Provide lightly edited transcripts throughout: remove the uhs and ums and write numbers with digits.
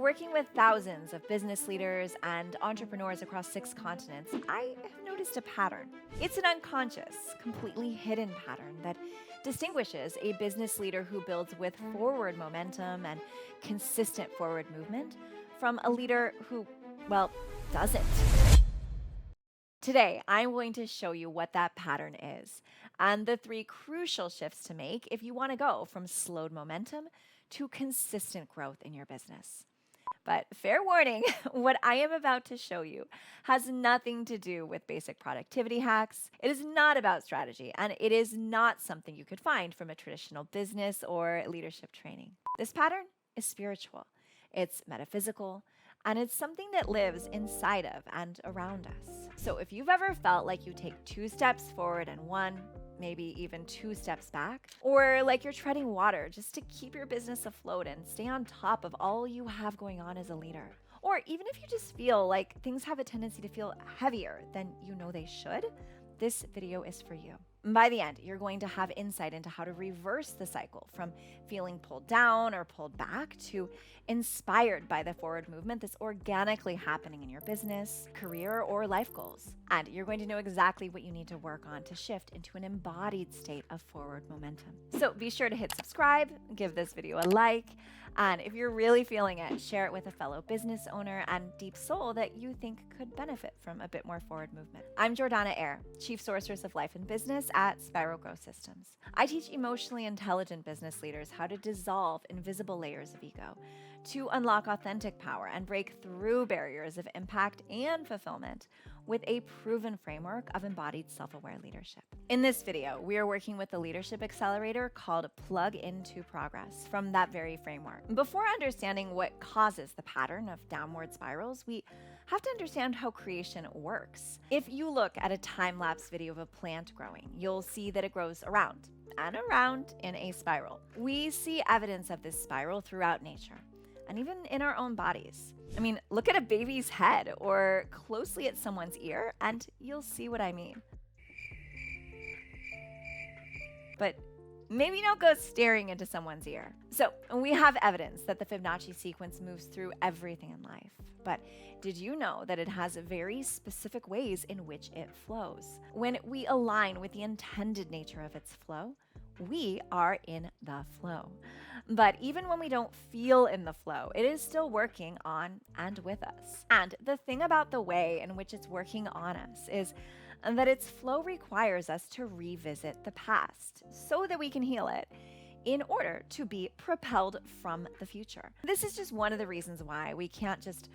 working with thousands of business leaders and entrepreneurs across 6 continents, I have noticed a pattern. It's an unconscious, completely hidden pattern that distinguishes a business leader who builds with forward momentum and consistent forward movement from a leader who, well, doesn't. Today, I'm going to show you what that pattern is and the 3 crucial shifts to make if you want to go from slowed momentum to consistent growth in your business. But fair warning, what I am about to show you has nothing to do with basic productivity hacks. It is not about strategy, and it is not something you could find from a traditional business or leadership training. This pattern is spiritual, it's metaphysical, and it's something that lives inside of and around us. So if you've ever felt like you take 2 steps forward and 1, maybe even 2 steps back, or like you're treading water just to keep your business afloat and stay on top of all you have going on as a leader, or even if you just feel like things have a tendency to feel heavier than you know they should, this video is for you. By the end, you're going to have insight into how to reverse the cycle from feeling pulled down or pulled back to inspired by the forward movement that's organically happening in your business, career, or life goals. And you're going to know exactly what you need to work on to shift into an embodied state of forward momentum. So be sure to hit subscribe, give this video a like, and if you're really feeling it, share it with a fellow business owner and deep soul that you think could benefit from a bit more forward movement. I'm Jordanna Eyre, Chief Sorceress of Life and Business at Spiral Growth Systems. I teach emotionally intelligent business leaders how to dissolve invisible layers of ego, to unlock authentic power and break through barriers of impact and fulfillment with a proven framework of embodied self-aware leadership. In this video, we are working with the leadership accelerator called Plug into Progress from that very framework. Before understanding what causes the pattern of downward spirals, we have to understand how creation works. If you look at a time-lapse video of a plant growing, you'll see that it grows around and around in a spiral. We see evidence of this spiral throughout nature and even in our own bodies. I mean, look at a baby's head or closely at someone's ear, and you'll see what I mean. But maybe don't go staring into someone's ear. So we have evidence that the Fibonacci sequence moves through everything in life. But did you know that it has very specific ways in which it flows? When we align with the intended nature of its flow, we are in the flow. But even when we don't feel in the flow, it is still working on and with us. And the thing about the way in which it's working on us is that its flow requires us to revisit the past so that we can heal it in order to be propelled from the future. This is just one of the reasons why we can't just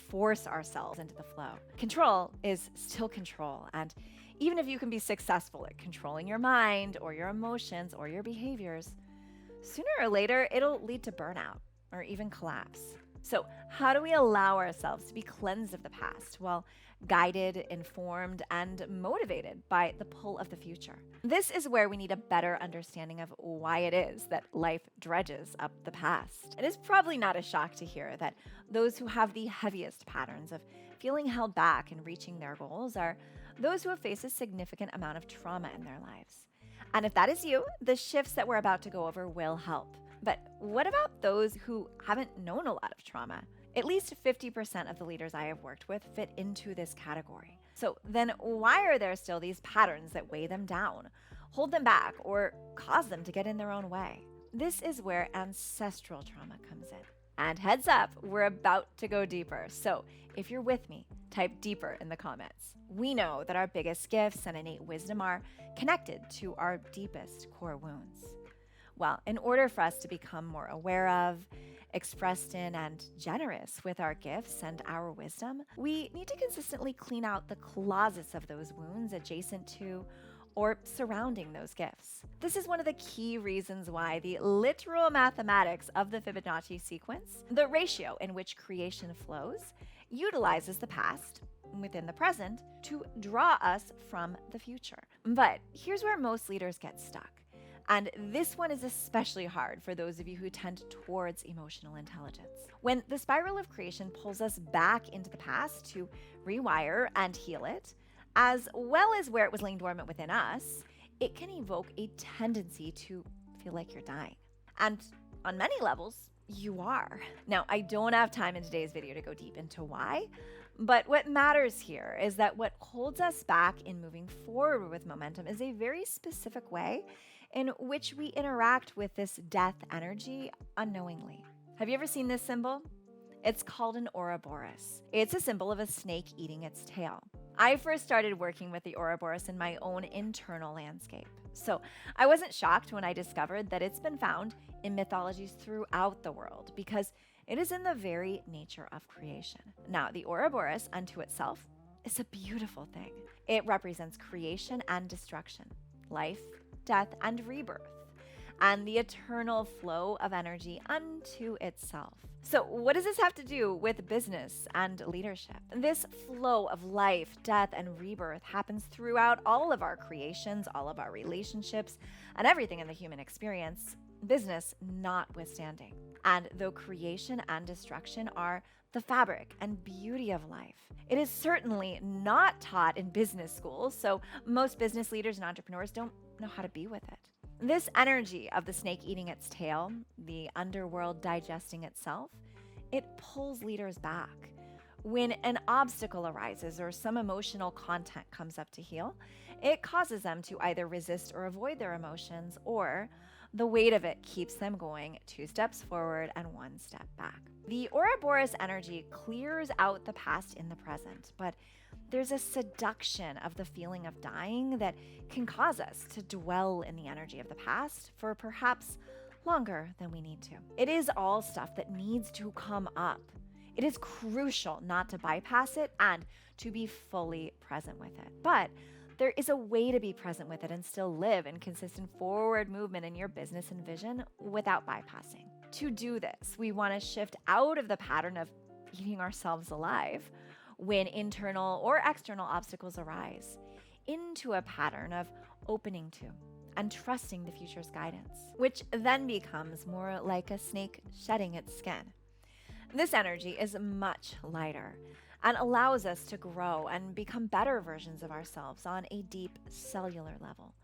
force ourselves into the flow. Control is still control, and even if you can be successful at controlling your mind or your emotions or your behaviors, sooner or later it'll lead to burnout or even collapse. So how do we allow ourselves to be cleansed of the past while guided, informed, and motivated by the pull of the future? This is where we need a better understanding of why it is that life dredges up the past. It is probably not a shock to hear that those who have the heaviest patterns of feeling held back in reaching their goals are those who have faced a significant amount of trauma in their lives. And if that is you, the shifts that we're about to go over will help. But what about those who haven't known a lot of trauma? At least 50% of the leaders I have worked with fit into this category. So then why are there still these patterns that weigh them down, hold them back, or cause them to get in their own way? This is where ancestral trauma comes in. And heads up, we're about to go deeper. So if you're with me, type deeper in the comments. We know that our biggest gifts and innate wisdom are connected to our deepest core wounds. Well, in order for us to become more aware of, expressed in, and generous with our gifts and our wisdom, we need to consistently clean out the closets of those wounds adjacent to or surrounding those gifts. This is one of the key reasons why the literal mathematics of the Fibonacci sequence, the ratio in which creation flows, utilizes the past within the present to draw us from the future. But here's where most leaders get stuck. And this one is especially hard for those of you who tend towards emotional intelligence. When the spiral of creation pulls us back into the past to rewire and heal it, as well as where it was laying dormant within us, it can evoke a tendency to feel like you're dying. And on many levels, you are. Now, I don't have time in today's video to go deep into why, but what matters here is that what holds us back in moving forward with momentum is a very specific way in which we interact with this death energy unknowingly. Have you ever seen this symbol? It's called an Ouroboros. It's a symbol of a snake eating its tail. I first started working with the Ouroboros in my own internal landscape. So I wasn't shocked when I discovered that it's been found in mythologies throughout the world because it is in the very nature of creation. Now, the Ouroboros unto itself is a beautiful thing. It represents creation and destruction, life, death, and rebirth, and the eternal flow of energy unto itself. So what does this have to do with business and leadership? This flow of life, death, and rebirth happens throughout all of our creations, all of our relationships, and everything in the human experience, business notwithstanding. And though creation and destruction are the fabric and beauty of life, it is certainly not taught in business schools, so most business leaders and entrepreneurs don't know how to be with it. This energy of the snake eating its tail, the underworld digesting itself, it pulls leaders back. When an obstacle arises or some emotional content comes up to heal, it causes them to either resist or avoid their emotions, or the weight of it keeps them going 2 steps forward and 1 step back. The Ouroboros energy clears out the past in the present, but there's a seduction of the feeling of dying that can cause us to dwell in the energy of the past for perhaps longer than we need to. It is all stuff that needs to come up. It is crucial not to bypass it and to be fully present with it. But there is a way to be present with it and still live in consistent forward movement in your business and vision without bypassing. To do this, we want to shift out of the pattern of eating ourselves alive when internal or external obstacles arise, into a pattern of opening to and trusting the future's guidance, which then becomes more like a snake shedding its skin. This energy is much lighter and allows us to grow and become better versions of ourselves on a deep cellular level,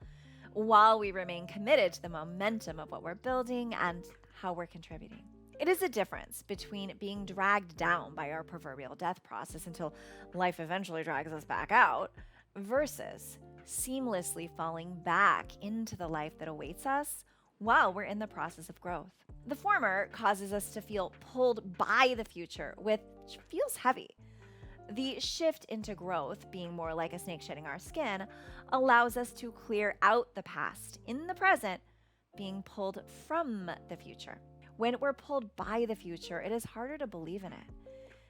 while we remain committed to the momentum of what we're building and how we're contributing. It is a difference between being dragged down by our proverbial death process until life eventually drags us back out versus seamlessly falling back into the life that awaits us while we're in the process of growth. The former causes us to feel pulled by the future, which feels heavy. The shift into growth, being more like a snake shedding our skin, allows us to clear out the past in the present, being pulled from the future. When we're pulled by the future, it is harder to believe in it,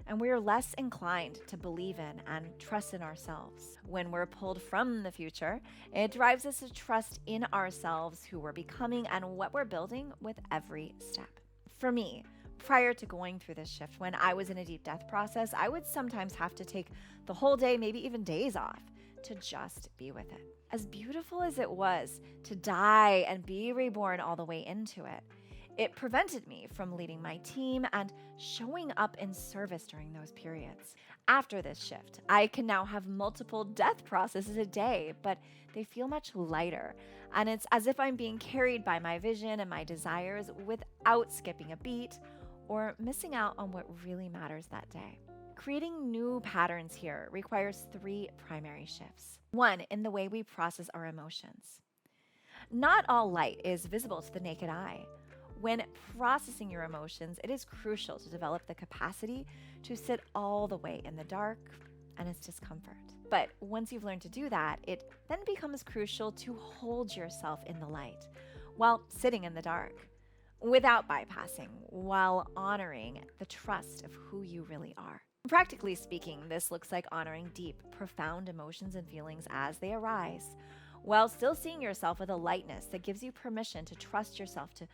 and we're less inclined to believe in and trust in ourselves. When we're pulled from the future, it drives us to trust in ourselves, who we're becoming, and what we're building with every step. For me, prior to going through this shift, when I was in a deep death process, I would sometimes have to take the whole day, maybe even days off, to just be with it. As beautiful as it was to die and be reborn all the way into it, it prevented me from leading my team and showing up in service during those periods. After this shift, I can now have multiple death processes a day, but they feel much lighter. And it's as if I'm being carried by my vision and my desires without skipping a beat or missing out on what really matters that day. Creating new patterns here requires 3 primary shifts. 1, in the way we process our emotions. Not all light is visible to the naked eye. When processing your emotions, it is crucial to develop the capacity to sit all the way in the dark and its discomfort. But once you've learned to do that, it then becomes crucial to hold yourself in the light while sitting in the dark, without bypassing, while honoring the trust of who you really are. Practically speaking, this looks like honoring deep, profound emotions and feelings as they arise, while still seeing yourself with a lightness that gives you permission to trust yourself to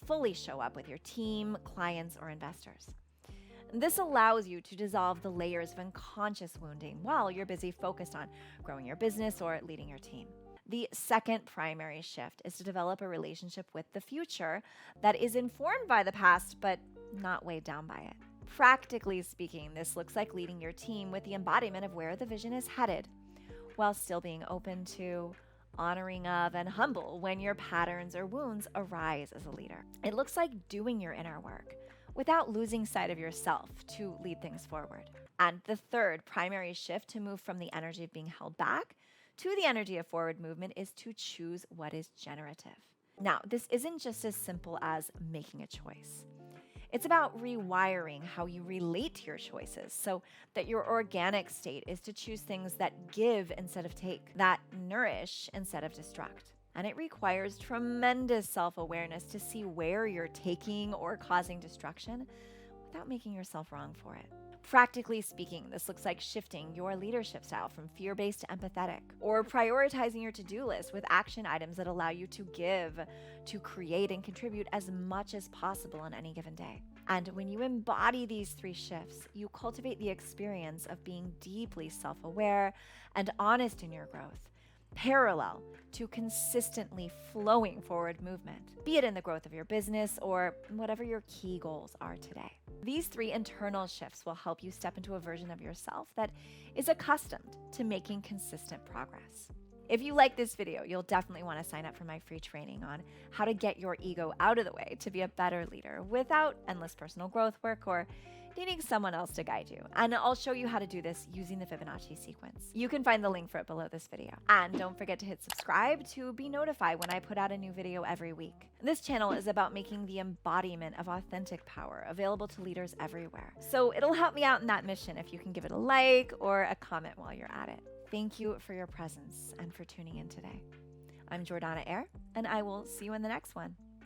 fully show up with your team, clients, or investors. This allows you to dissolve the layers of unconscious wounding while you're busy focused on growing your business or leading your team. The second primary shift is to develop a relationship with the future that is informed by the past, but not weighed down by it. Practically speaking, this looks like leading your team with the embodiment of where the vision is headed, while still being open to, honoring of, and humble when your patterns or wounds arise as a leader. It looks like doing your inner work, without losing sight of yourself to lead things forward. And the third primary shift to move from the energy of being held back to the energy of forward movement is to choose what is generative. Now, this isn't just as simple as making a choice. It's about rewiring how you relate to your choices so that your organic state is to choose things that give instead of take, that nourish instead of destruct. And it requires tremendous self-awareness to see where you're taking or causing destruction without making yourself wrong for it. Practically speaking, this looks like shifting your leadership style from fear-based to empathetic, or prioritizing your to-do list with action items that allow you to give, to create, and contribute as much as possible on any given day. And when you embody these three shifts, you cultivate the experience of being deeply self-aware and honest in your growth, parallel to consistently flowing forward movement, be it in the growth of your business or whatever your key goals are today. These three internal shifts will help you step into a version of yourself that is accustomed to making consistent progress. If you like this video, you'll definitely want to sign up for my free training on how to get your ego out of the way to be a better leader without endless personal growth work or needing someone else to guide you. And I'll show you how to do this using the Fibonacci sequence. You can find the link for it below this video. And don't forget to hit subscribe to be notified when I put out a new video every week. This channel is about making the embodiment of authentic power available to leaders everywhere. So it'll help me out in that mission if you can give it a like or a comment while you're at it. Thank you for your presence and for tuning in today. I'm Jordanna Eyre, and I will see you in the next one.